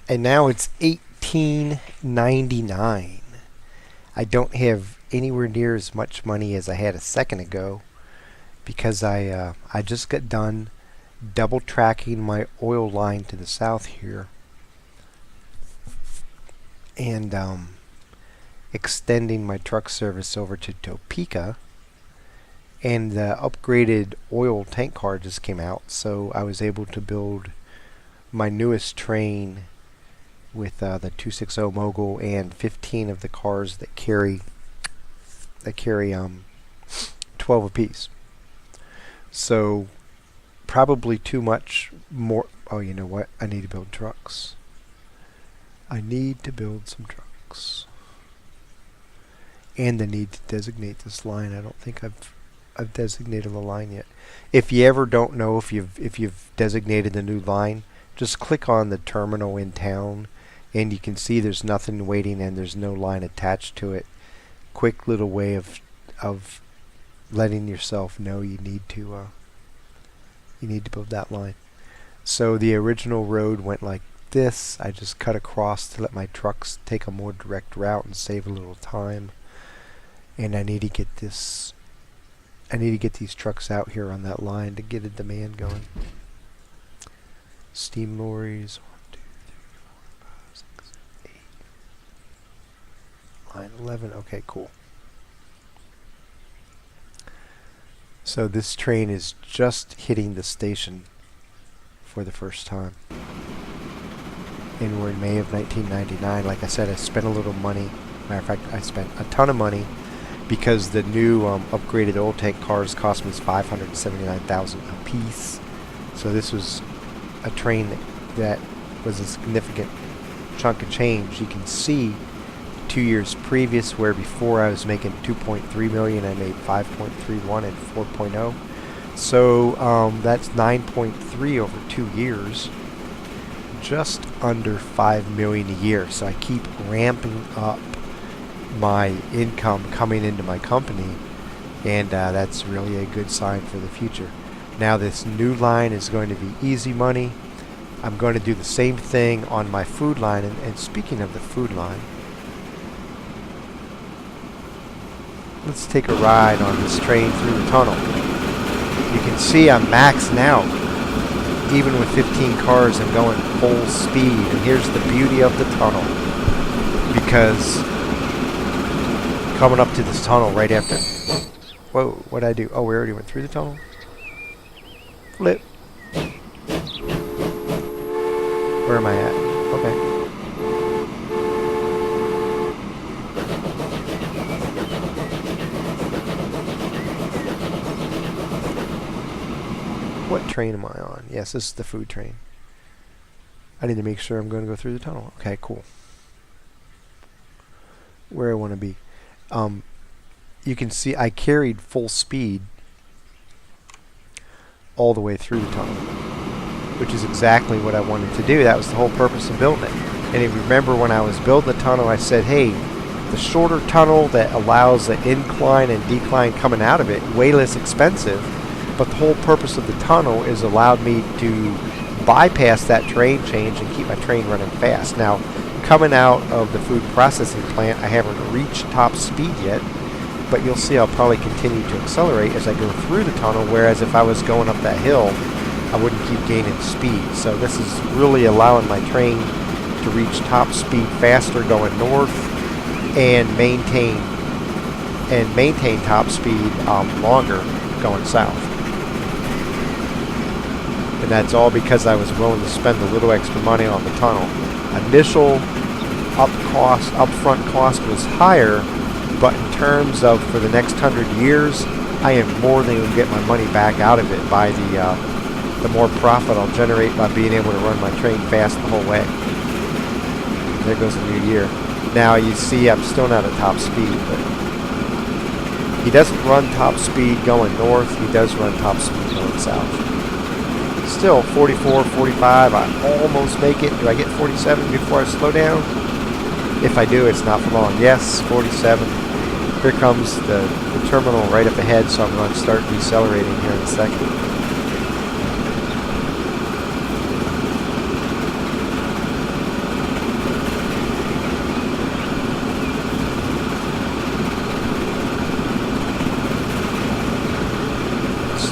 And now it's 1899. I don't have anywhere near as much money as I had a second ago because I just got done double tracking my oil line to the south here and extending my truck service over to Topeka, and the upgraded oil tank car just came out, so I was able to build my newest train with the 260 Mogul and 15 of the cars that carry 12 apiece. So probably too much more. Oh, you know what? I need to build trucks. I need to build some trucks. And I need to designate this line. I don't think I've designated the line yet. If you ever don't know if you've designated the new line, just click on the terminal in town and you can see there's nothing waiting and there's no line attached to it. Quick little way of letting yourself know you need to build that line. So the original road went like this. I just cut across to let my trucks take a more direct route and save a little time. And I need to get these trucks out here on that line to get a demand going. Steam lorries, 1, 2, 3, 4, 5, 6, 7, 8. Line 11, okay, cool. So this train is just hitting the station for the first time. And we're in May of 1999. Like I said, I spent a little money. Matter of fact, I spent a ton of money because the new upgraded oil tank cars cost me $579,000 a piece. So this was a train that was a significant chunk of change. You can see 2 years previous, where before I was making 2.3 million, I made 5.31 and 4.0. So that's 9.3 over 2 years, just under 5 million a year. So I keep ramping up my income coming into my company, and that's really a good sign for the future. Now this new line is going to be easy money. I'm going to do the same thing on my food line, and speaking of the food line, let's take a ride on this train through the tunnel. You can see I'm maxing out. Even with 15 cars, I'm going full speed, and here's the beauty of the tunnel, because coming up to this tunnel right after... Whoa, what'd I do? Oh, we already went through the tunnel? Flip. Where am I at? Okay. What train am I on? Yes, this is the food train. I need to make sure I'm going to go through the tunnel. Okay, cool. Where I want to be. You can see I carried full speed all the way through the tunnel, which is exactly what I wanted to do. That was the whole purpose of building it. And if you remember, when I was building the tunnel, I said, hey, the shorter tunnel that allows the incline and decline coming out of it, way less expensive, but the whole purpose of the tunnel is allowed me to bypass that train change and keep my train running fast. Now, coming out of the food processing plant, I haven't reached top speed yet, but you'll see I'll probably continue to accelerate as I go through the tunnel, whereas if I was going up that hill, I wouldn't keep gaining speed. So this is really allowing my train to reach top speed faster going north and maintain top speed longer going south. And that's all because I was willing to spend a little extra money on the tunnel. Initial upfront cost was higher, but in terms of for the next 100 years, I am more than going to get my money back out of it by the more profit I'll generate by being able to run my train fast the whole way. There goes a new year. Now you see I'm still not at top speed, but he doesn't run top speed going north, he does run top speed going south. Still 44, 45, I almost make it. Do I get 47 before I slow down? If I do, it's not for long. Yes, 47. Here comes the terminal right up ahead, so I'm going to start decelerating here in a second.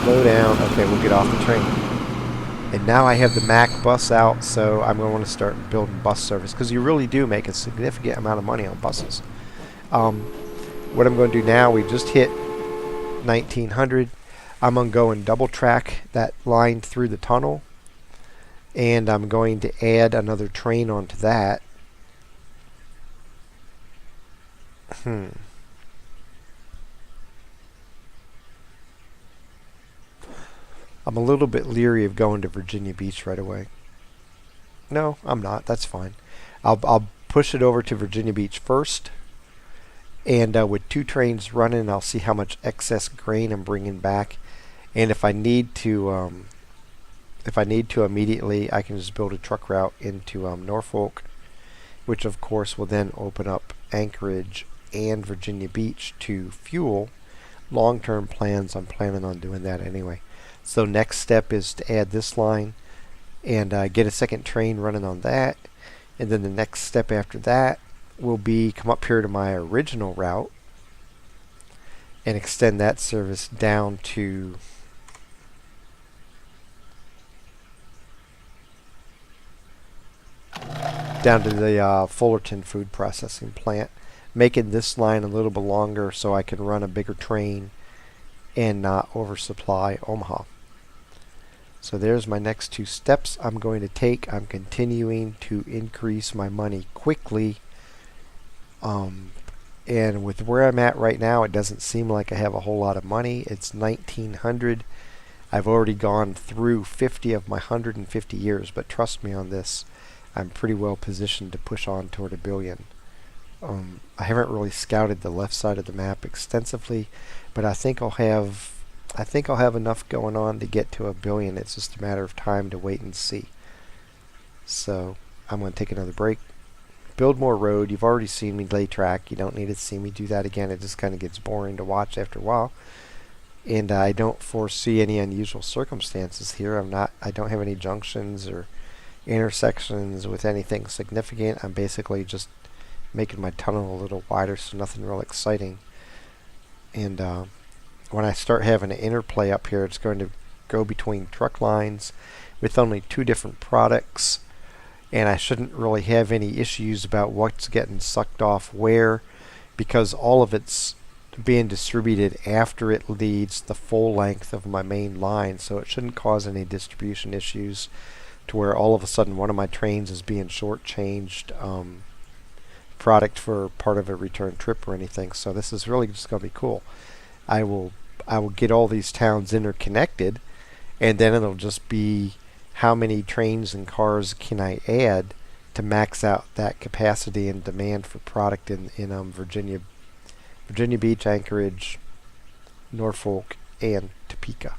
slow down. Okay, we'll get off the train. And now I have the Mac bus out, so I'm going to want to start building bus service, because you really do make a significant amount of money on buses. What I'm going to do now, we just hit 1900. I'm going to go and double track that line through the tunnel, and I'm going to add another train onto that. I'm a little bit leery of going to Virginia Beach right away. No, I'm not. That's fine. I'll push it over to Virginia Beach first, and with 2 trains running, I'll see how much excess grain I'm bringing back, and if I need to immediately, I can just build a truck route into Norfolk, which of course will then open up Anchorage and Virginia Beach to fuel. Long-term plans, I'm planning on doing that anyway. So next step is to add this line and get a second train running on that, and then the next step after that will be come up here to my original route and extend that service down to the Fullerton food processing plant, making this line a little bit longer so I can run a bigger train and not oversupply Omaha. So there's my next 2 steps I'm going to take. I'm continuing to increase my money quickly. And with where I'm at right now, it doesn't seem like I have a whole lot of money. It's 1900. I've already gone through 50 of my 150 years, but trust me on this, I'm pretty well positioned to push on toward $1 billion. I haven't really scouted the left side of the map extensively, but I think I'll have enough going on to get to $1 billion. It's just a matter of time to wait and see. So I'm going to take another break, build more road. You've already seen me lay track. You don't need to see me do that again. It just kind of gets boring to watch after a while. And I don't foresee any unusual circumstances here. I don't have any junctions or intersections with anything significant. I'm basically just making my tunnel a little wider, so nothing real exciting. And when I start having an interplay up here, it's going to go between truck lines with only 2 different products, and I shouldn't really have any issues about what's getting sucked off where, because all of it's being distributed after it leads the full length of my main line, so it shouldn't cause any distribution issues to where all of a sudden one of my trains is being shortchanged product for part of a return trip or anything. So this is really just going to be cool. I will get all these towns interconnected, and then it'll just be how many trains and cars can I add to max out that capacity and demand for product in Virginia Beach, Anchorage, Norfolk, and Topeka.